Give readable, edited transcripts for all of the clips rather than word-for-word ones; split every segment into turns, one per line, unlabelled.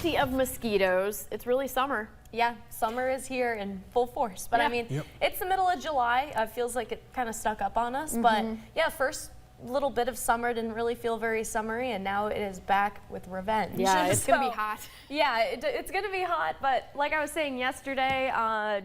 plenty of mosquitoes. It's really summer.
Yeah, summer is here in full force. But
Yeah.
I mean, it's the middle of July. It feels like it kind of snuck up on us. But yeah, first little bit of summer didn't really feel very summery, and now it is back with revenge.
Yeah, it's gonna be hot.
Yeah, it's gonna be hot, but like I was saying yesterday,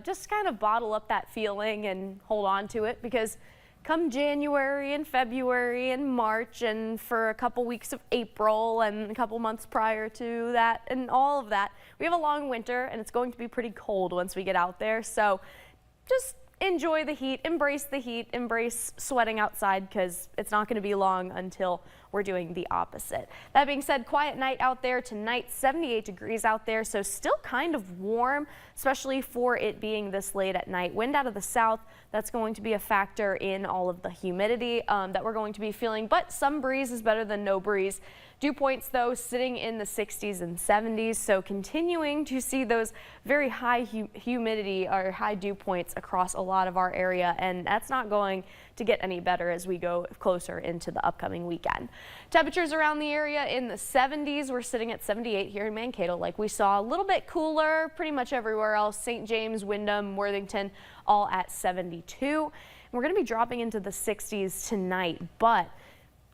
just kind of bottle up that feeling and hold on to it, because come January and February and March and for a couple weeks of April and a couple months prior to that and all of that, we have a long winter and it's going to be pretty cold once we get out there. So just enjoy the heat, embrace sweating outside, because it's not going to be long until we're doing the opposite. That being said, quiet night out there tonight, 78 degrees out there, so still kind of warm, especially for it being this late at night. Wind out of the south, that's going to be a factor in all of the humidity that we're going to be feeling, but some breeze is better than no breeze. Dew points, though, sitting in the 60s and 70s, so continuing to see those very high humidity or high dew points across a lot of our area, and that's not going to get any better as we go closer into the upcoming weekend. Temperatures around the area in the 70s. We're sitting at 78 here in Mankato, like we saw. A little bit cooler pretty much everywhere else. St. James, Windham, Worthington, all at 72. And we're going to be dropping into the 60s tonight, but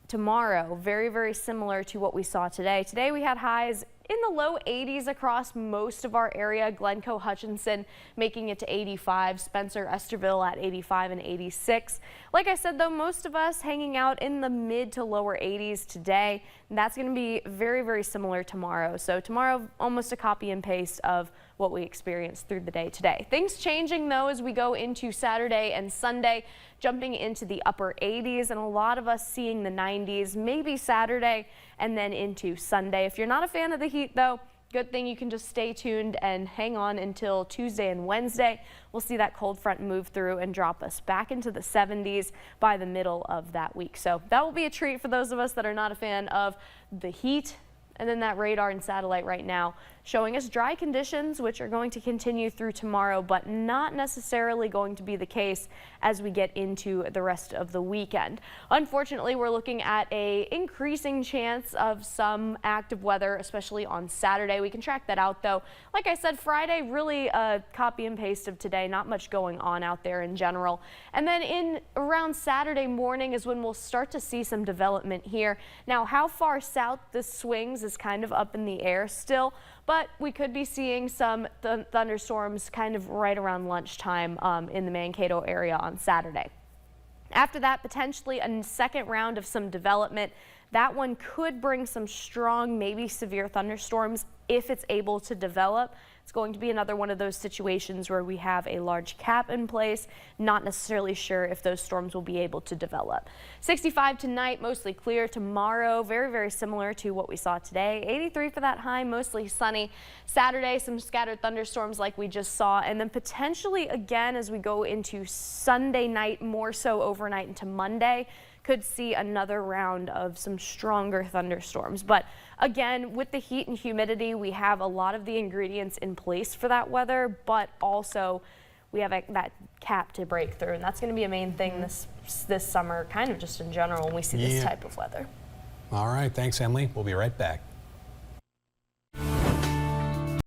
tomorrow, very, very similar to what we saw today. Today we had highs in the low 80s across most of our area. Glencoe, Hutchinson making it to 85, Spencer, Esterville at 85 and 86. Like I said, though, most of us hanging out in the mid to lower 80s today. And that's going to be very, very similar tomorrow. So tomorrow, almost a copy and paste of what we experienced through the day today. Things changing, though, as we go into Saturday and Sunday, jumping into the upper 80s, and a lot of us seeing the 90s, maybe Saturday and then into Sunday. If you're not a fan of the heat, though, good thing you can just stay tuned and hang on until Tuesday and Wednesday. We'll see that cold front move through and drop us back into the 70s by the middle of that week. So that will be a treat for those of us that are not a fan of the heat. And then that radar and satellite right now showing us dry conditions, which are going to continue through tomorrow, but not necessarily going to be the case as we get into the rest of the weekend. Unfortunately, we're looking at a increasing chance of some active weather, especially on Saturday. We can track that out, though. Like I said, Friday, really a copy and paste of today. Not much going on out there in general. And then in around Saturday morning is when we'll start to see some development here. Now, how far south this swings is kind of up in the air still, but we could be seeing some thunderstorms kind of right around lunchtime in the Mankato area on Saturday. After that, potentially a second round of some development. That one could bring some strong, maybe severe thunderstorms if it's able to develop. It's going to be another one of those situations where we have a large cap in place, not necessarily sure if those storms will be able to develop. 65 tonight, mostly clear. Tomorrow, very, very similar to what we saw today. 83 for that high, mostly sunny. Saturday, some scattered thunderstorms like we just saw, and then potentially again as we go into Sunday night, more so overnight into Monday, could see another round of some stronger thunderstorms. But again, with the heat and humidity, we have a lot of the ingredients in place for that weather, but also we have that cap to break through, and that's going to be a main thing this summer, kind of just in general, when we see this type of weather.
All right, thanks, Emily. We'll be right back.